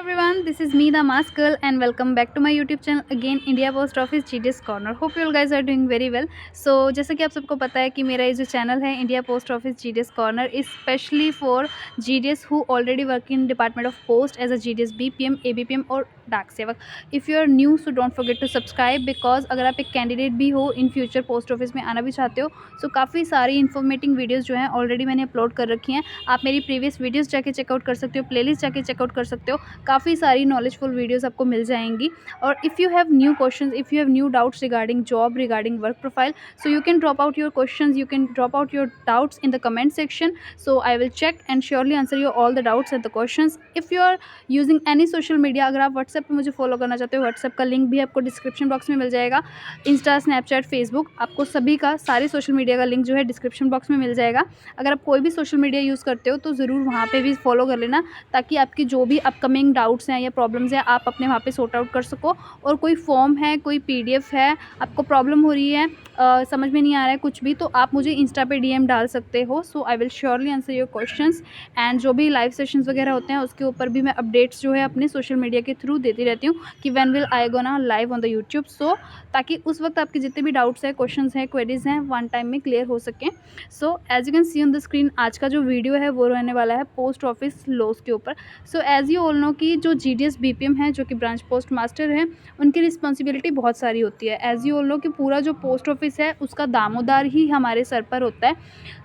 everyone, this is me, the Mask Girl, and welcome back to my YouTube channel again, India Post Office GDS Corner. Hope you all guys are doing very well. So जैसा कि आप सबको पता है कि मेरा ये जो चैनल है India post office GDS Corner is specially for GDS who already work in department of post as a GDS BPM, ABPM और डाक सेवक. If you are new so don't forget to subscribe, because अगर आप एक candidate भी हो in future post office में आना भी चाहते हो सो काफ़ी सारी इन्फॉर्मेटिव वीडियोज़ जो हैं ऑलरेडी मैंने अपलोड कर रखी हैं. आप मेरी प्रीवियस वीडियोज़ जाके चेकआउट कर सकते हो, प्लेलिस्ट जाके चेकआउट कर सकते हो. काफ़ी सारी नॉलेजफुल वीडियोस आपको मिल जाएंगी. और if you have new questions, if you have new doubts regarding job, regarding work profile, so you can drop out your questions, you can drop out your doubts in the comment section, so I will check and surely answer you all the doubts and the questions. If you are using any social media, अगर आप WhatsApp पे मुझे follow करना चाहते हो, WhatsApp का link भी आपको डिस्क्रिप्शन बॉक्स में मिल जाएगा. इंस्टा, स्नैपचैट, फेसबुक, आपको सभी का सारे सोशल मीडिया का लिंक जो है डिस्क्रिप्शन बॉक्स में मिल जाएगा. अगर आप कोई भी सोशल मीडिया यूज़ करते हो तो ज़रूर वहाँ पे भी फॉलो कर लेना, ताकि आपकी जो भी अपकमिंग डाउट्स हैं या प्रॉब्लम्स हैं आप अपने वहाँ पे सॉर्ट आउट कर सको. और कोई फॉर्म है, कोई PDF है, आपको प्रॉब्लम हो रही है, समझ में नहीं आ रहा है कुछ भी, तो आप मुझे इंस्टा पे DM डाल सकते हो. So I will surely answer your questions. And जो भी लाइव सेशंस वगैरह होते हैं उसके ऊपर भी मैं अपडेट्स जो है अपने सोशल मीडिया के थ्रू देती रहती हूँ कि when will I gonna live on the YouTube. So ताकि उस वक्त आपके जितने भी डाउट्स हैं, क्वेश्चंस हैं, क्वेरीज हैं, वन टाइम में क्लियर हो सकें. So as you can see on the screen, आज का जो वीडियो है वो रहने वाला है पोस्ट ऑफिस लॉस के ऊपर. So as you all know कि जो GDS BPM है, जो कि ब्रांच पोस्ट मास्टर हैं, उनकी रिस्पॉन्सिबिलिटी बहुत सारी होती है. एज यू ऑल नो कि पूरा जो पोस्ट ऑफिस है उसका दामोदार ही हमारे सर पर होता है.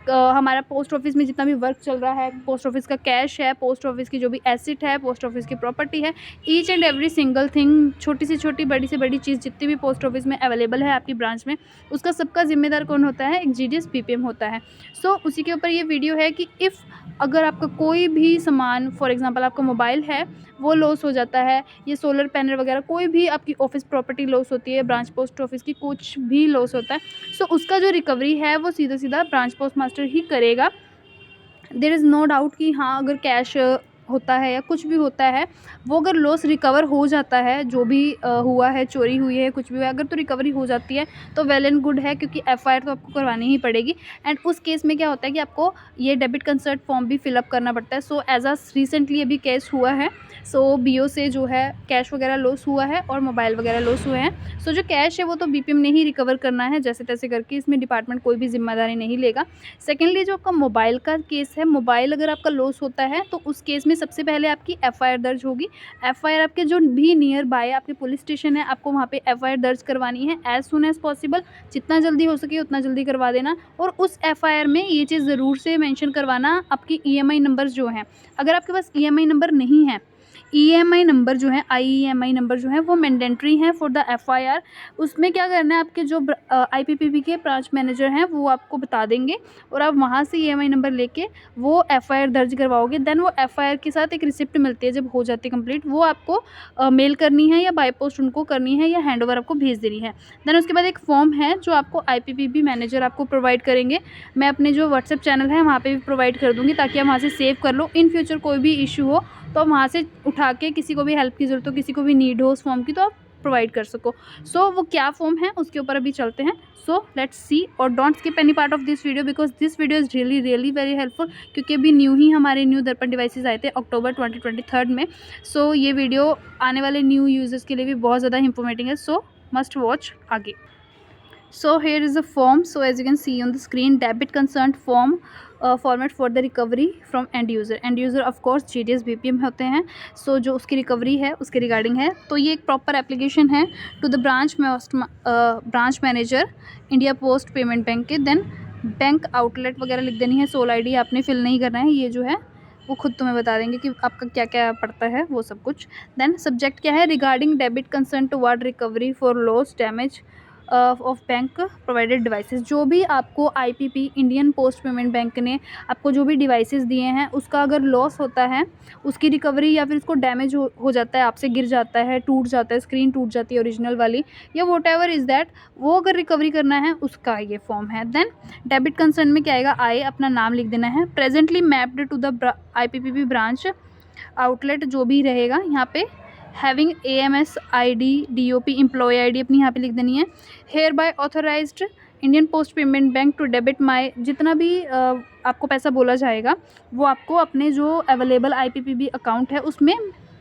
हमारा पोस्ट ऑफिस में जितना भी वर्क चल रहा है, पोस्ट ऑफिस का कैश है, पोस्ट ऑफिस की जो भी एसेट है, पोस्ट ऑफिस की प्रॉपर्टी है, each and every single thing, छोटी से छोटी, बड़ी से बड़ी चीज़ जितनी भी पोस्ट ऑफिस में अवेलेबल है आपकी ब्रांच में, उसका सबका जिम्मेदार कौन होता है? एक GDS BPM होता है. सो उसी के ऊपर ये वीडियो है कि इफ़ अगर आपका कोई भी सामान, फॉर एग्जांपल आपका मोबाइल है, वो लॉस हो जाता है, ये सोलर पैनल वगैरह, कोई भी आपकी ऑफिस प्रॉपर्टी लॉस होती है, ब्रांच पोस्ट ऑफिस की कुछ भी लॉस होता है, सो उसका जो रिकवरी है वो सीधा सीधा ब्रांच पोस्ट मास्टर ही करेगा. देयर इज़ नो डाउट कि हाँ, अगर कैश होता है या कुछ भी होता है, वो अगर लॉस रिकवर हो जाता है, जो भी हुआ है, चोरी हुई है, कुछ भी हुआ है, अगर तो रिकवरी हो जाती है तो वेल एंड गुड है, क्योंकि FIR तो आपको करवानी ही पड़ेगी. एंड उस केस में क्या होता है कि आपको ये डेबिट कंसर्ट फॉर्म भी फिलअप करना पड़ता है. सो एज अ रिसेंटली अभी केस हुआ है, सो BO से जो है कैश वगैरह लॉस हुआ है और मोबाइल वगैरह लॉस हुए हैं. सो जो कैश है वो तो BPM ने ही रिकवर करना है जैसे तैसे करके, इसमें डिपार्टमेंट कोई भी जिम्मेदारी नहीं लेगा. सेकेंडली जो आपका मोबाइल का केस है, मोबाइल अगर आपका लॉस होता है तो उस केस में सबसे पहले आपकी FIR दर्ज होगी. FIR आपके जो भी नियर बाय आपके पुलिस स्टेशन है, आपको वहाँ पे FIR दर्ज करवानी है एज सुन एज पॉसिबल. जितना जल्दी हो सके उतना जल्दी करवा देना. और उस FIR में ये चीज़ ज़रूर से मेंशन करवाना, आपकी EMI नंबर जो हैं. अगर आपके पास EMI नंबर नहीं है, EMI नंबर जो है, IEMI नंबर जो है वो मैंडेटरी हैं फॉर द FIR. उसमें क्या करना है, आपके जो IPPB के ब्रांच मैनेजर हैं वो आपको बता देंगे और आप वहाँ से EMI नंबर लेके वो FIR दर्ज करवाओगे. देन वो FIR के साथ एक रिसिप्ट मिलती है जब हो जाती है कंप्लीट, वो आपको मेल करनी है या बाय पोस्ट उनको करनी है या हैंड ओवर आपको भेज देनी है. देन उसके बाद एक फॉर्म है जो आपको IPPB मैनेजर आपको प्रोवाइड करेंगे. मैं अपने जो व्हाट्सएप चैनल है वहाँ पर भी प्रोवाइड कर दूँगी, ताकि आप वहाँ से सेव कर लो. इन फ्यूचर कोई भी इशू हो तो वहाँ से उठा के, किसी को भी हेल्प की ज़रूरत हो, किसी को भी नीड हो उस फॉर्म की, तो आप प्रोवाइड कर सको. सो वो क्या फॉर्म है उसके ऊपर अभी चलते हैं. सो लेट्स सी, और don't skip any part of this video, because this video is really very helpful, क्योंकि अभी न्यू ही हमारे न्यू दर्पण डिवाइसेस आए थे अक्टूबर 2023 में. सो ये वीडियो आने वाले न्यू यूजर्स के लिए भी बहुत ज़्यादा इंफॉर्मेटिव है, सो मस्ट वॉच आगे. So here is the form. So as you can see on the screen, debit concerned form format for the recovery from end user. End user of course GDS BPM होते हैं. So जो उसकी recovery है उसके regarding है, तो ये एक प्रॉपर एप्लीकेशन है to the branch manager India post payment bank के. देन बैंक आउटलेट वगैरह लिख देनी है. सोल ID आपने फिल नहीं करना है, ये जो है वो खुद तुम्हें बता देंगे कि आपका क्या क्या पड़ता है वो सब कुछ. देन सब्जेक्ट क्या है, regarding debit concern toward recovery for loss damage of bank provided devices. जो भी आपको IPP Indian post payment bank ने आपको जो भी डिवाइसेस दिए हैं, उसका अगर लॉस होता है, उसकी रिकवरी या फिर उसको डैमेज हो जाता है, आपसे गिर जाता है, टूट जाता है, स्क्रीन टूट जाती है ओरिजिनल वाली, या वॉट एवर इज़ दैट, वो अगर रिकवरी करना है उसका ये फॉर्म है. देन डेबिट कंसर्न में क्या आएगा, अपना नाम लिख देना है. Presently mapped to the IPPB branch outlet जो भी रहेगा यहाँ पे, having AMS ID DOP employee ID अपनी यहाँ पे लिख देनी है. Hereby authorised Indian post payment bank to debit my, जितना भी आपको पैसा बोला जाएगा वो आपको अपने जो अवेलेबल IPPB अकाउंट है उसमें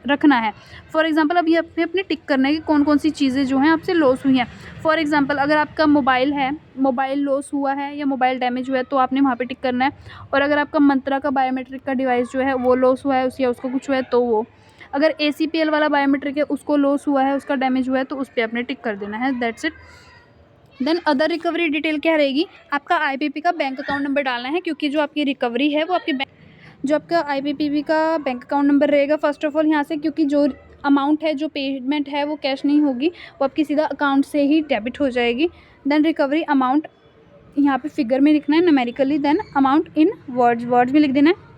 रखना है। फॉर एग्जांपल अभी आपने अपने टिक करना है कि कौन कौन सी चीज़ें जो हैं आपसे लॉस हुई हैं। फॉर एग्जांपल अगर आपका मोबाइल है, मोबाइल लॉस हुआ है या मोबाइल डैमेज हुआ है तो आपने वहाँ पे टिक करना है। और अगर आपका मंत्रा का बायोमेट्रिक का डिवाइस जो है वो लॉस हुआ है या उसको कुछ हुआ है तो वो। अगर ACPL वाला बायोमेट्रिक है उसको लॉस हुआ है, उसका डैमेज हुआ है तो उस पर आपने टिक कर देना है। That's it. Then other recovery detail क्या रहेगी, आपका IPP का बैंक अकाउंट नंबर डालना है, क्योंकि जो आपकी रिकवरी है वो आपके जो आपका IPPB का बैंक अकाउंट नंबर रहेगा फर्स्ट ऑफ ऑल यहाँ से, क्योंकि जो अमाउंट है, जो पेमेंट है वो कैश नहीं होगी, वो आपकी सीधा अकाउंट से ही डेबिट हो जाएगी। देन रिकवरी अमाउंट यहाँ पे फिगर में लिखना है numerically, then amount in words में लिख देना है।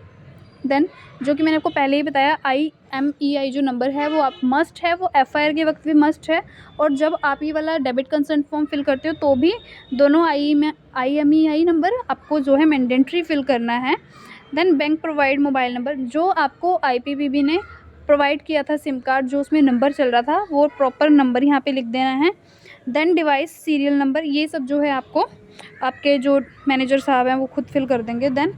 देन जो कि मैंने आपको पहले ही बताया IMEI जो नंबर है वो आप मस्ट है, वो FIR के वक्त भी मस्ट है, और जब आप ये वाला डेबिट कंसेंट फॉर्म फिल करते हो तो भी दोनों IMEI नंबर आपको जो है मैंडेटरी फिल करना है। Then bank provide mobile number, जो आपको IPPB ने प्रोवाइड किया था सिम कार्ड, जो उसमें नंबर चल रहा था वो प्रॉपर नंबर यहाँ पे लिख देना है। देन डिवाइस सीरियल नंबर, ये सब जो है आपको आपके जो मैनेजर साहब हैं वो खुद फिल कर देंगे। देन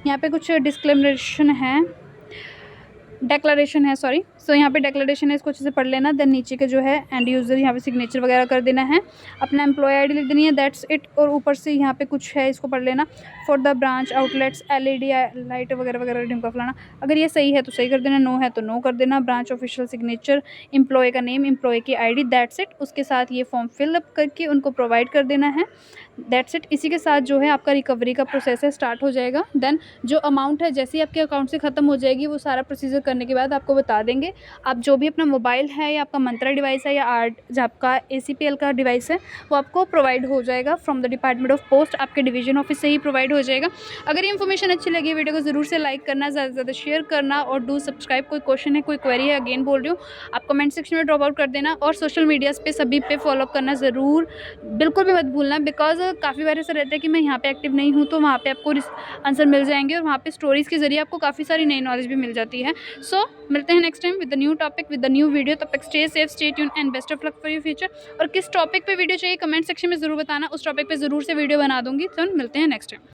यहाँ पे कुछ डिस्क्लेमरेशन है, डेक्लेरेशन है, सॉरी। सो यहाँ पे डेक्लेरेशन है, इसको अच्छे से पढ़ लेना। देन नीचे के जो है एंड यूज़र यहाँ पे सिग्नेचर वगैरह कर देना है, अपना एम्प्लॉय ID लिख देनी है। That's it. और ऊपर से यहाँ पे कुछ है, इसको पढ़ लेना। For the branch outlets LED light वगैरह वगैरह ढिमका फलाना, अगर ये सही है तो सही कर देना, नो है तो नो कर देना। ब्रांच ऑफिशियल सिग्नेचर, एम्प्लॉय का नेम, एम्प्लॉय की ID, दैट्स इट। उसके साथ ये फॉर्म फिलअप करके उनको प्रोवाइड कर देना है। That's it. इसी के साथ जो है आपका रिकवरी का प्रोसेस है स्टार्ट हो जाएगा। देन जो अमाउंट है जैसे ही आपके अकाउंट से ख़त्म हो जाएगी, वो सारा प्रोसीजर करने के बाद आपको बता देंगे। आप जो भी अपना मोबाइल है या आपका मंत्रा डिवाइस है या जो आपका ACPL का डिवाइस है वो आपको प्रोवाइड हो जाएगा from the department of post, आपके डिवीजन ऑफिस से ही प्रोवाइड हो जाएगा। अगर ये इन्फॉर्मेशन अच्छी लगी वीडियो को ज़रूर से लाइक करना, ज़्यादा से ज़्यादा शेयर करना और डू सब्सक्राइब। कोई क्वेश्चन है, कोई क्वेरी है, अगेन बोल रही हूँ, आप कमेंट सेक्शन में ड्रॉप आउट कर देना। और सोशल मीडियाज़ पे सभी पे फॉलो करना ज़रूर, बिल्कुल भी मत भूलना, बिकॉज काफ़ी बार ऐसा रहता है कि मैं यहाँ पे एक्टिव नहीं हूँ, तो वहाँ पे आपको आंसर मिल जाएंगे और वहाँ पे स्टोरीज़ के जरिए आपको काफ़ी सारी नई नॉलेज भी मिल जाती है। सो मिलते हैं next time with the new topic, with the new video. तब तक stay safe, stay tune and best of luck for your future. और किस टॉपिक पे वीडियो चाहिए कमेंट सेक्शन में ज़रूर बताना, उस टॉपिक पे ज़रूर से वीडियो बना दूंगी। तो मिलते हैं नेक्स्ट टाइम।